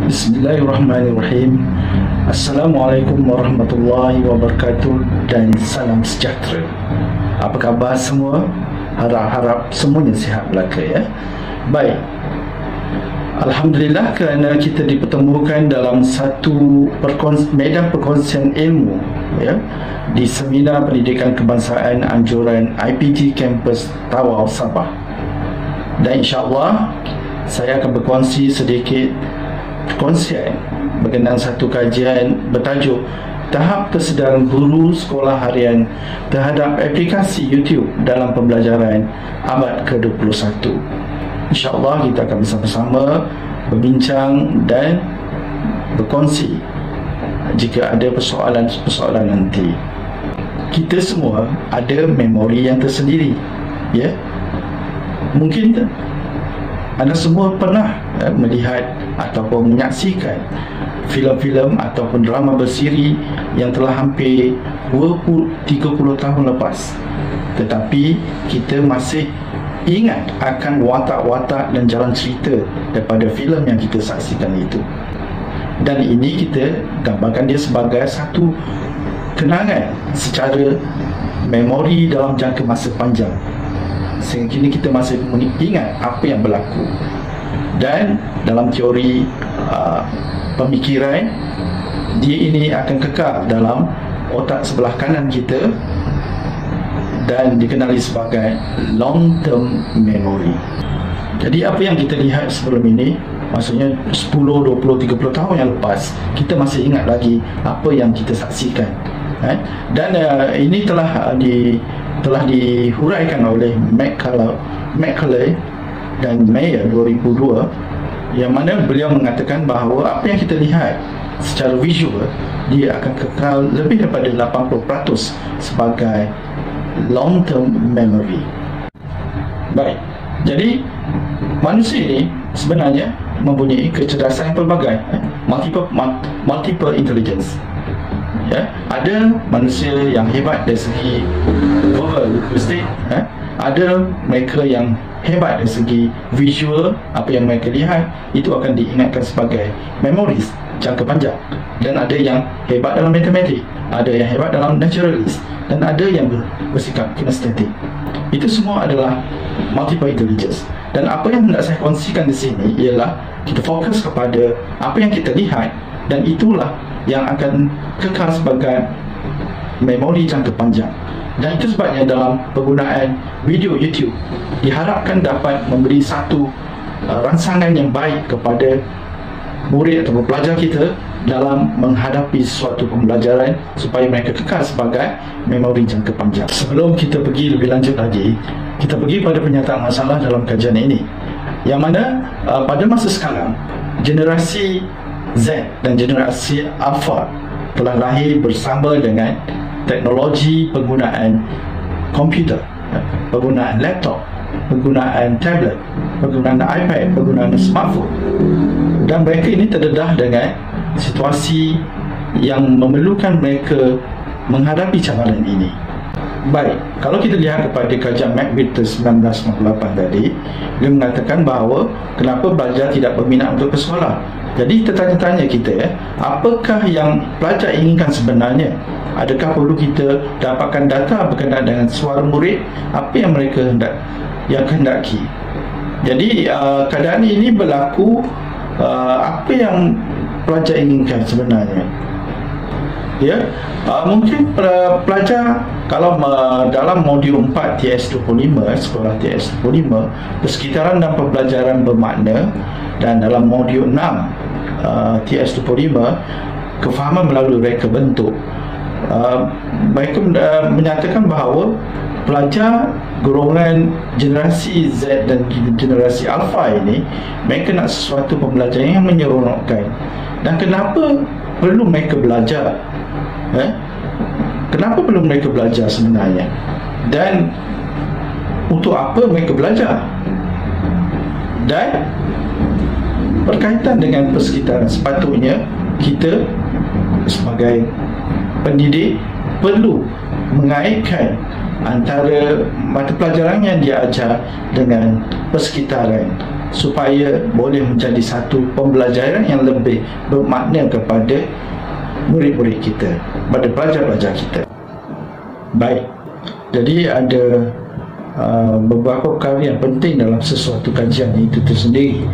Bismillahirrahmanirrahim. Assalamualaikum warahmatullahi wabarakatuh dan salam sejahtera. Apa khabar semua? Harap semuanya sihat belaka ya. Baik. Alhamdulillah kerana kita dipertemukan dalam satu medan perkongsian ilmu ya, di Seminar Pendidikan Kebangsaan Anjuran IPG Kampus Tawau Sabah. Dan insya-Allah saya akan berkongsi sedikit perkongsian berkenaan satu kajian bertajuk Tahap Kesedaran Guru Sekolah Harian terhadap aplikasi YouTube dalam pembelajaran abad ke-21. InsyaAllah kita akan bersama-sama berbincang dan berkongsi jika ada persoalan-persoalan nanti. Kita semua ada memori yang tersendiri ya. Mungkin anda semua pernah melihat ataupun menyaksikan filem-filem ataupun drama bersiri yang telah hampir 20-30 tahun lepas, tetapi kita masih ingat akan watak-watak dan jalan cerita daripada filem yang kita saksikan itu. Dan ini kita gambarkan dia sebagai satu kenangan secara memori dalam jangka masa panjang, sehingga kini kita masih ingat apa yang berlaku. Dan dalam teori pemikiran, dia ini akan kekal dalam otak sebelah kanan kita dan dikenali sebagai long term memory. Jadi apa yang kita lihat sebelum ini, maksudnya 10, 20, 30 tahun yang lepas, kita masih ingat lagi apa yang kita saksikan. Dan ini telah dihuraikan oleh McCullough dan Mayer 2002, yang mana beliau mengatakan bahawa apa yang kita lihat secara visual dia akan kekal lebih daripada 80% sebagai long term memory. Baik, jadi manusia ini sebenarnya mempunyai kecerdasan yang pelbagai, multiple intelligence ya. Ada manusia yang hebat dari segi verbal linguistic, ada mereka yang hebat dari segi visual, apa yang mereka lihat itu akan diingatkan sebagai memories jangka panjang. Dan ada yang hebat dalam matematik, ada yang hebat dalam naturalist, dan ada yang bersikap kinestetik. Itu semua adalah multiple intelligence. Dan apa yang hendak saya kongsikan di sini ialah kita fokus kepada apa yang kita lihat, dan itulah yang akan kekal sebagai memori jangka panjang. Dan itu sebabnya dalam penggunaan video YouTube diharapkan dapat memberi satu rangsangan yang baik kepada murid atau pelajar kita dalam menghadapi suatu pembelajaran supaya mereka kekal sebagai memori jangka panjang. Sebelum kita pergi lebih lanjut lagi, kita pergi pada penyataan masalah dalam kajian ini, yang mana pada masa sekarang generasi Z dan generasi Alpha telah lahir bersama dengan teknologi penggunaan komputer, penggunaan laptop, penggunaan tablet, penggunaan iPad, penggunaan smartphone. Dan mereka ini terdedah dengan situasi yang memerlukan mereka menghadapi cabaran ini. Baik, kalau kita lihat kepada kajian McVitie 1998 tadi, dia mengatakan bahawa kenapa pelajar tidak berminat untuk ke sekolah. Jadi tertanya-tanya kita, apakah yang pelajar inginkan sebenarnya? Adakah perlu kita dapatkan data berkenaan dengan suara murid, apa yang mereka hendaki? Jadi keadaan ini berlaku, apa yang pelajar inginkan sebenarnya? Ya, mungkin pelajar kalau dalam modul 4 TS25, sekolah TS25, persekitaran dan pembelajaran bermakna, dan dalam modul 6 TS25, kefahaman melalui reka bentuk, mereka menyatakan bahawa pelajar golongan generasi Z dan generasi Alpha ini, mereka nak sesuatu pembelajaran yang menyeronokkan. Dan kenapa perlu mereka belajar? Kenapa perlu mereka belajar sebenarnya? Dan untuk apa mereka belajar? Dan berkaitan dengan persekitaran, sepatutnya kita sebagai pendidik perlu mengaitkan antara mata pelajaran yang dia ajar dengan persekitaran, supaya boleh menjadi satu pembelajaran yang lebih bermakna kepada murid-murid kita, pada pelajar-pelajar kita. Baik, jadi ada beberapa perkara yang penting dalam sesuatu kajian itu tersendiri.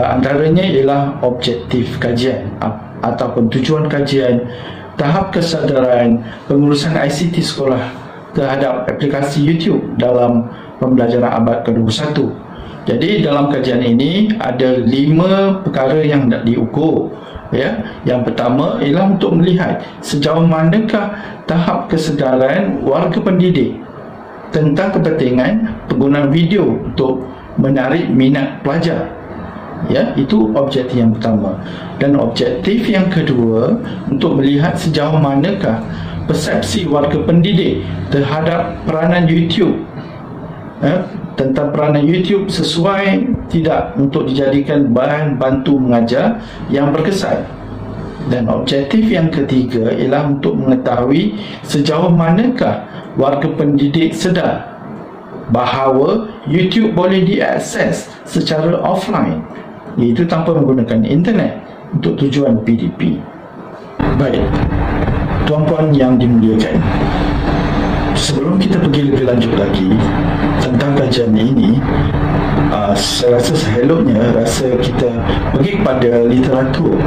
Antaranya ialah objektif kajian ataupun tujuan kajian, tahap kesadaran pengurusan ICT sekolah terhadap aplikasi YouTube dalam pembelajaran abad ke-21. Jadi dalam kajian ini ada 5 perkara yang nak diukur. Ya, yang pertama ialah untuk melihat sejauh manakah tahap kesedaran warga pendidik tentang kepentingan penggunaan video untuk menarik minat pelajar. Ya, itu objektif yang pertama. Dan objektif yang kedua untuk melihat sejauh manakah persepsi warga pendidik terhadap peranan YouTube, tentang peranan YouTube sesuai tidak untuk dijadikan bahan bantu mengajar yang berkesan. Dan objektif yang ketiga ialah untuk mengetahui sejauh manakah warga pendidik sedar bahawa YouTube boleh diakses secara offline, iaitu tanpa menggunakan internet untuk tujuan PDP. Baik, tuan-puan yang dimuliakan, sebelum kita pergi lebih lanjut lagi tentang kajian ini, saya rasa seheloknya kita pergi kepada literatur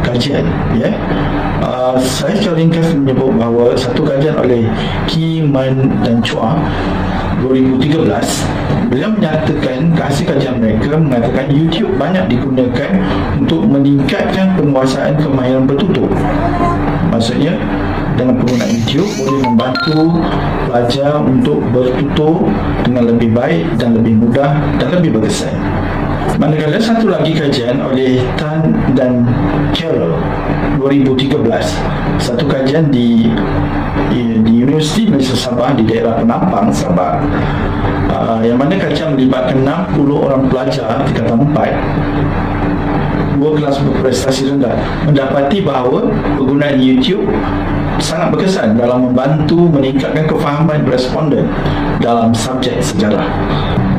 kajian. Ya, saya secara ringkas menyebut bahawa satu kajian oleh Ki Man dan Chua 2013, beliau menyatakan hasil kajian mereka mengatakan YouTube banyak digunakan untuk meningkatkan penguasaan kemahiran bertutur. Maksudnya dengan penggunaan YouTube boleh membantu pelajar untuk bertutur dengan lebih baik dan lebih mudah dan lebih berkesan. Manakala satu lagi kajian oleh Tan dan Carroll 2013, satu kajian di Universiti Malaysia Sabah di daerah Penampang, Sabah, yang mana kajian melibatkan 60 orang pelajar tingkatan 4, 2 kelas berprestasi rendah, mendapati bahawa penggunaan YouTube sangat berkesan dalam membantu meningkatkan kefahaman responden dalam subjek sejarah.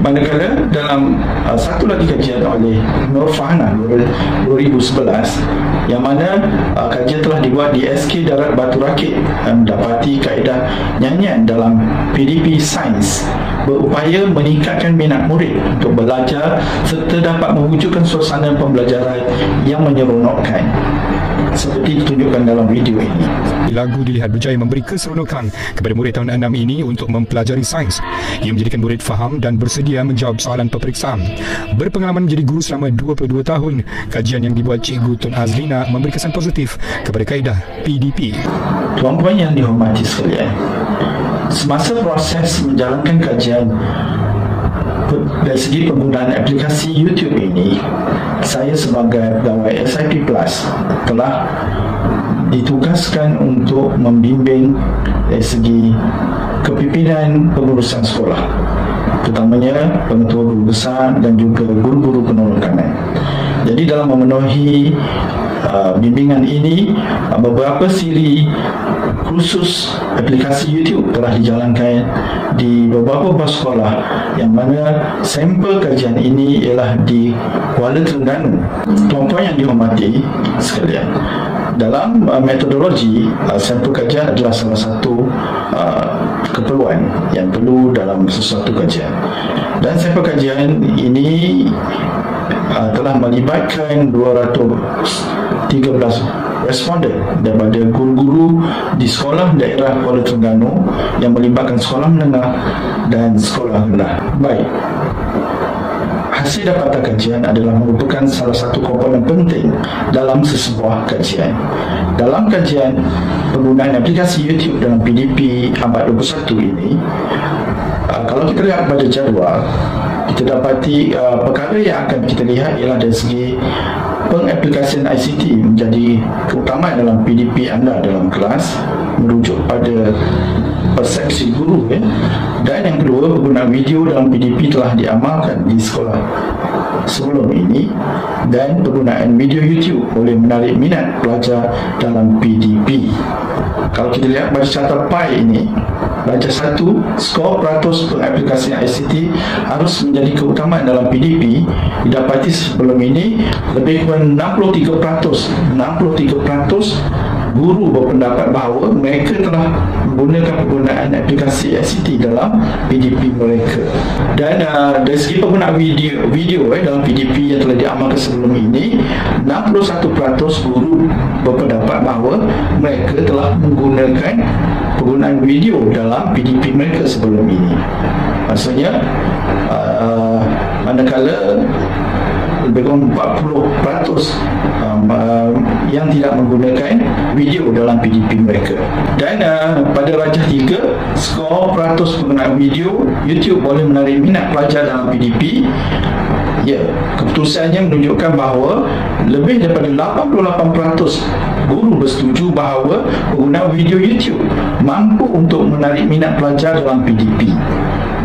Manakala dalam satu lagi kajian oleh Nur Fahana 2011, yang mana kajian telah dibuat di SK Darat Batu Rakit, mendapati kaedah nyanyian dalam PDP Sains berupaya meningkatkan minat murid untuk belajar serta dapat mewujudkan suasana pembelajaran yang menyeronokkan seperti ditunjukkan dalam video ini. Lagu dilihat berjaya memberi keseronokan kepada murid tahun 6 ini untuk mempelajari sains. Ia menjadikan murid faham dan bersedia menjawab soalan peperiksaan. Berpengalaman menjadi guru selama 22 tahun, kajian yang dibuat Cikgu Tun Azlina memberi kesan positif kepada kaedah PDP. Tuan-puan yang dihormati sekalian, semasa proses menjalankan kajian dari segi penggunaan aplikasi YouTube ini, saya sebagai pegawai SIP Plus telah ditugaskan untuk membimbing dari segi kepimpinan pengurusan sekolah, terutamanya pengetua guru besar dan juga guru-guru penolong kanan. Jadi dalam memenuhi bimbingan ini, beberapa siri khusus aplikasi YouTube telah dijalankan di beberapa sekolah, yang mana sampel kajian ini ialah di Kuala Terengganu. Tuan-tuan yang dihormati sekalian, dalam metodologi, sampel kajian adalah salah satu keperluan yang perlu dalam sesuatu kajian, dan sampel kajian ini telah melibatkan 213 responden daripada guru-guru di sekolah daerah Kuala Terengganu yang melibatkan sekolah menengah dan sekolah rendah. Baik, hasil dapatan kajian adalah merupakan salah satu komponen penting dalam sesebuah kajian. Dalam kajian penggunaan aplikasi YouTube dalam PDP abad 21 ini, kalau kita lihat pada jadual, kita dapati perkara yang akan kita lihat ialah dari segi pengaplikasian ICT menjadi keutamaan dalam PDP anda dalam kelas, merujuk pada persepsi guru, dan yang kedua, penggunaan video dalam PDP telah diamalkan di sekolah sebelum ini, dan penggunaan video YouTube boleh menarik minat pelajar dalam PDP. Kalau kita lihat pada carta pie ini, Darjah 1, skor peratus pengaplikasian ICT harus menjadi keutamaan dalam PDP. Didapati sebelum ini lebih kurang 63% guru berpendapat bahawa mereka telah menggunakan penggunaan aplikasi ICT dalam PDP mereka. Dan dari segi penggunaan video dalam PDP yang telah diamalkan sebelum ini, 61% guru berpendapat bahawa mereka telah menggunakan penggunaan video dalam PDP mereka sebelum ini. Maksudnya manakala lebih kurang 40% yang tidak menggunakan video dalam PDP mereka. Dan pada darjah 3, skor peratus penggunaan video YouTube boleh menarik minat pelajar dalam PDP. Ya, keputusannya menunjukkan bahawa lebih daripada 88% guru bersetuju bahawa penggunaan video YouTube mampu untuk menarik minat pelajar dalam PDP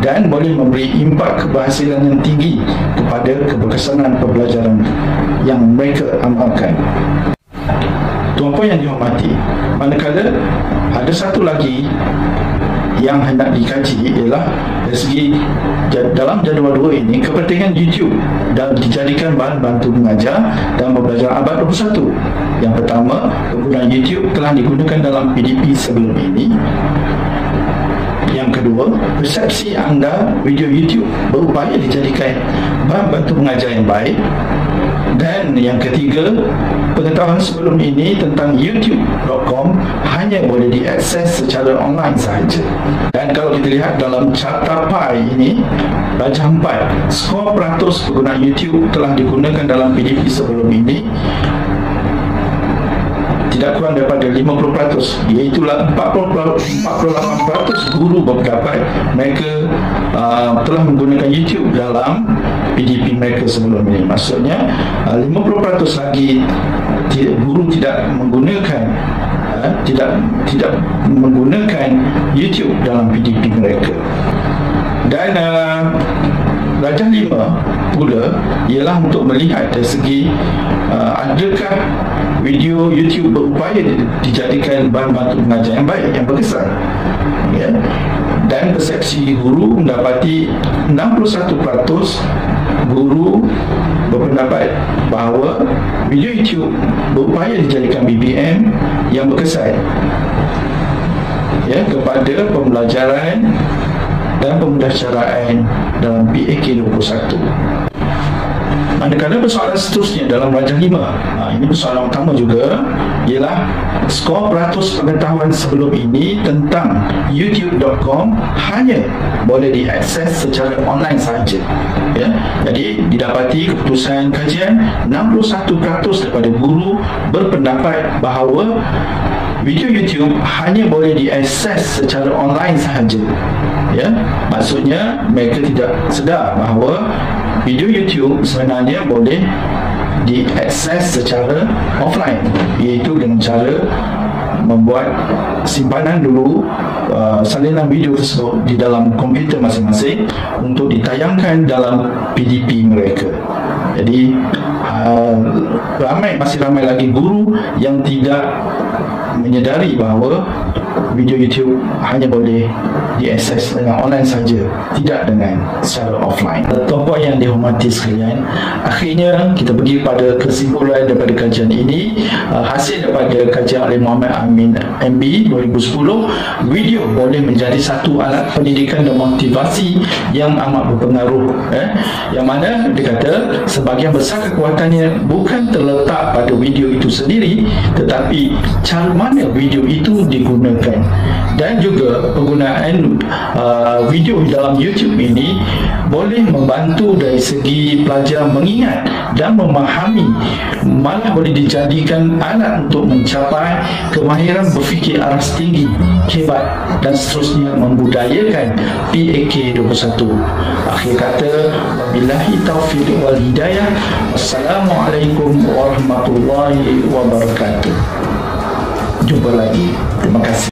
dan boleh memberi impak keberhasilan yang tinggi kepada keberkesanan pembelajaran yang mereka amalkan. Tuan-puan yang dihormati, manakala ada satu lagi yang hendak dikaji ialah dari segi dalam jadual 2 ini, kepentingan YouTube dan dijadikan bahan bantu mengajar dan pembelajaran abad 21. Yang pertama, penggunaan YouTube telah digunakan dalam PDP sebelum ini. Yang kedua, persepsi anda video YouTube berupaya dijadikan bahan bantu mengajar yang baik. Dan yang ketiga, pengetahuan sebelum ini tentang youtube.com hanya boleh diakses secara online sahaja. Dan kalau kita lihat dalam carta pie ini, darjah 4, skor peratus penggunaan YouTube telah digunakan dalam PDP sebelum ini tidak kurang daripada 50%, iaitulah 48% guru berpendapat mereka telah menggunakan YouTube dalam PDP mereka sebelum ini. Maksudnya 50% lagi guru tidak menggunakan YouTube dalam PDP mereka. Dan darjah 5 pula ialah untuk melihat dari segi adakah video YouTube berupaya dijadikan bahan bantu mengajar yang baik, yang berkesan, ya. Dan persepsi guru mendapati 61% guru berpendapat bahawa video YouTube berupaya dijadikan BBM yang berkesan, ya, kepada pembelajaran dan pembelajaran dalam PAK 21. Manakala persoalan seterusnya dalam darjah 5, ini persoalan utama juga, ialah skor peratus pengetahuan sebelum ini tentang youtube.com hanya boleh diakses secara online sahaja, ya. Jadi didapati keputusan kajian 61% daripada guru berpendapat bahawa video YouTube hanya boleh diakses secara online sahaja, ya. Maksudnya mereka tidak sedar bahawa video YouTube sebenarnya boleh diakses secara offline, iaitu dengan cara membuat simpanan dulu salinan video tersebut di dalam komputer masing-masing untuk ditayangkan dalam PDP mereka. Jadi masih ramai lagi guru yang tidak menyedari bahawa video YouTube hanya boleh diakses dengan online saja, tidak dengan secara offline. Tuan-puan yang dihormati sekalian, akhirnya kita pergi pada kesimpulan daripada kajian ini. Hasil daripada kajian oleh Muhammad Amin MB 2010, video boleh menjadi satu alat pendidikan dan motivasi yang amat berpengaruh, yang mana dia kata sebahagian besar kekuatannya bukan terletak pada video itu sendiri, tetapi cara mana video itu digunakan. Dan juga penggunaan video dalam YouTube ini boleh membantu dari segi pelajar mengingat dan memahami, malah boleh dijadikan alat untuk mencapai kemahiran berfikir aras tinggi, hebat dan seterusnya, membudayakan PAK 21. Akhir kata, wabillahi taufiq wal hidayah. Wassalamualaikum warahmatullahi wabarakatuh. Jumpa lagi. Terima kasih.